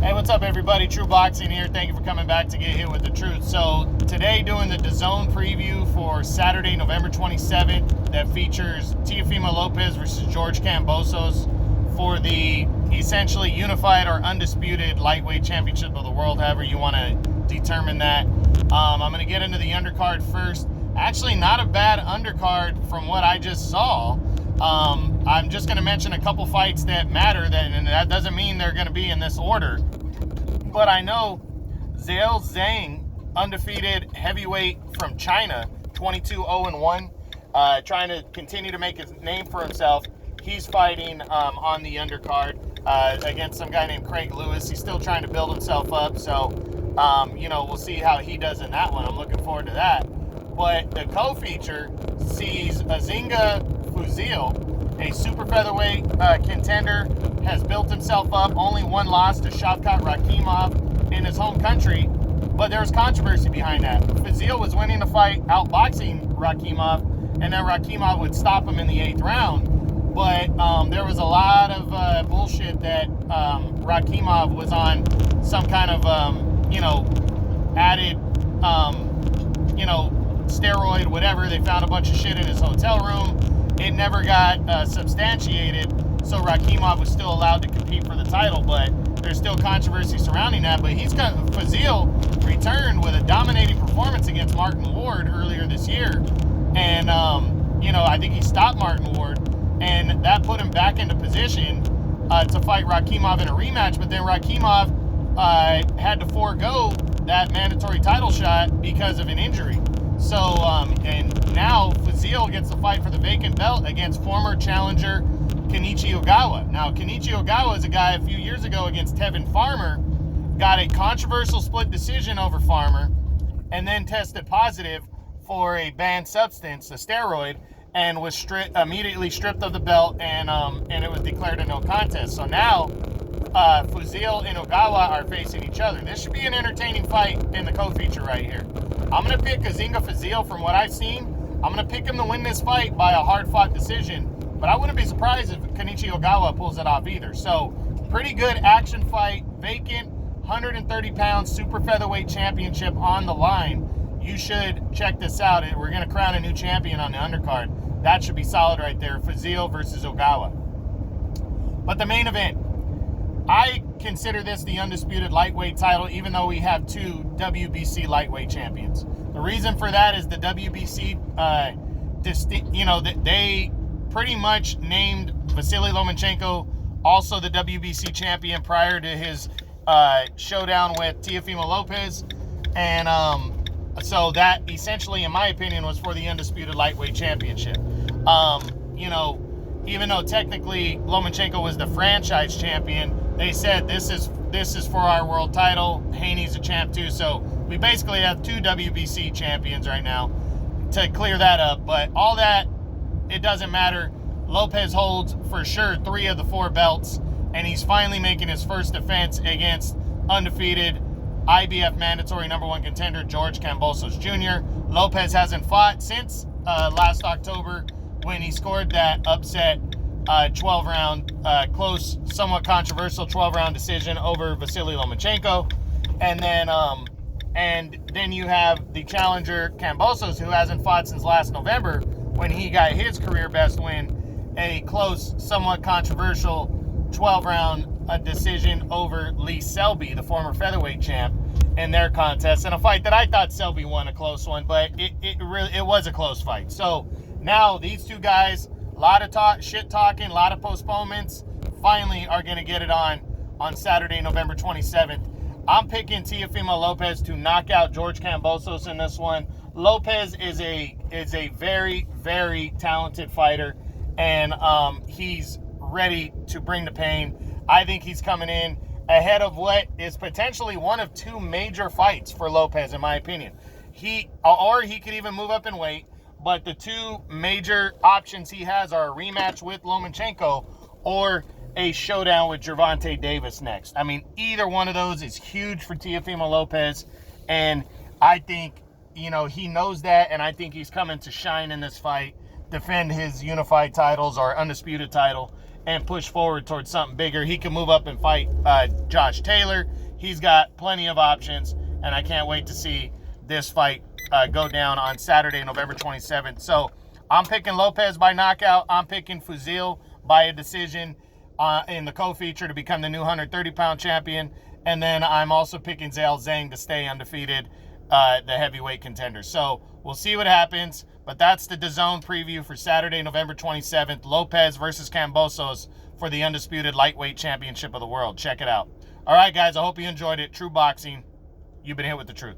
Hey, what's up, everybody? True Boxing here. Thank you for coming back to get hit with the truth. So today, doing the DAZN preview for Saturday, November 27th, that features Teofimo Lopez versus George Kambosos for the essentially unified or undisputed lightweight championship of the world, however you want to determine that. I'm going to get into the undercard first. Actually, not a bad undercard from what I just saw. I'm just going to mention a couple fights that matter, and that doesn't mean they're going to be in this order. But I know Saturdays DAZN, undefeated heavyweight from China, 22-0-1, trying to continue to make his name for himself. He's fighting on the undercard against some guy named Craig Lewis. He's still trying to build himself up, so we'll see how he does in that one. I'm looking forward to that. But the co-feature sees Azinga Fuzil, a super featherweight contender, has built himself up. Only one loss to Shavkat Rakhimov in his home country, but there's controversy behind that. Fuzil was winning the fight, outboxing Rakhimov, and then Rakhimov would stop him in the 8th round. But there was a lot of bullshit that Rakhimov was on some kind of, added, steroid, whatever. They found a bunch of shit in his hotel room. It never got substantiated, so Rakhimov was still allowed to compete for the title, but there's still controversy surrounding that. But Fuzil returned with a dominating performance against Martin Ward earlier this year, and I think he stopped Martin Ward, and that put him back into position to fight Rakhimov in a rematch. But then Rakhimov had to forego that mandatory title shot because of an injury. So, and now Fuzil gets the fight for the vacant belt against former challenger Kenichi Ogawa. Now, Kenichi Ogawa is a guy a few years ago against Tevin Farmer, got a controversial split decision over Farmer, and then tested positive for a banned substance, a steroid, and was immediately stripped of the belt, and it was declared a no contest. So now, Fuzil and Ogawa are facing each other. This should be an entertaining fight in the co-feature right here. I'm going to pick Azinga Fuzil from what I've seen. I'm going to pick him to win this fight by a hard-fought decision, but I wouldn't be surprised if Kenichi Ogawa pulls it off either. So, pretty good action fight, vacant, 130-pound super featherweight championship on the line. You should check this out. We're going to crown a new champion on the undercard. That should be solid right there, Fuzil versus Ogawa. But the main event, I consider this the undisputed lightweight title, even though we have two WBC lightweight champions. The reason for that is the WBC, they pretty much named Vasily Lomachenko also the WBC champion prior to his showdown with Teofimo Lopez. And so that essentially, in my opinion, was for the undisputed lightweight championship. Even though technically Lomachenko was the franchise champion, they said this is for our world title. Haney's a champ too, so we basically have two WBC champions right now to clear that up. But all that, it doesn't matter. Lopez holds for sure 3 of the 4 belts, and he's finally making his first defense against undefeated IBF mandatory #1 contender George Kambosos Jr. Lopez hasn't fought since last October when he scored that upset 12-round, close, somewhat controversial 12-round decision over Vasily Lomachenko. And then you have the challenger Kambosos, who hasn't fought since last November when he got his career best win, a close, somewhat controversial 12-round decision over Lee Selby, the former featherweight champ, in their contest. And a fight that I thought Selby won, a close one, but it was a close fight. So now these two guys, a lot of shit talking, a lot of postponements, finally are going to get it on Saturday, November 27th. I'm picking Teofimo Lopez to knock out George Kambosos in this one. Lopez is a very, very talented fighter, and he's ready to bring the pain. I think he's coming in ahead of what is potentially one of 2 major fights for Lopez, in my opinion. He could even move up in weight. But the 2 major options he has are a rematch with Lomachenko or a showdown with Gervonta Davis next. I mean, either one of those is huge for Teofimo Lopez. And I think, he knows that. And I think he's coming to shine in this fight, defend his unified titles or undisputed title, and push forward towards something bigger. He can move up and fight Josh Taylor. He's got plenty of options, and I can't wait to see this fight go down on Saturday, November 27th. So I'm picking Lopez by knockout. I'm picking Fuzil by a decision in the co-feature to become the new 130-pound champion. And then I'm also picking Zhang to stay undefeated, the heavyweight contender. So we'll see what happens. But that's the DAZN preview for Saturday, November 27th. Lopez versus Kambosos for the undisputed lightweight championship of the world. Check it out. All right, guys, I hope you enjoyed it. True Boxing, you've been hit with the truth.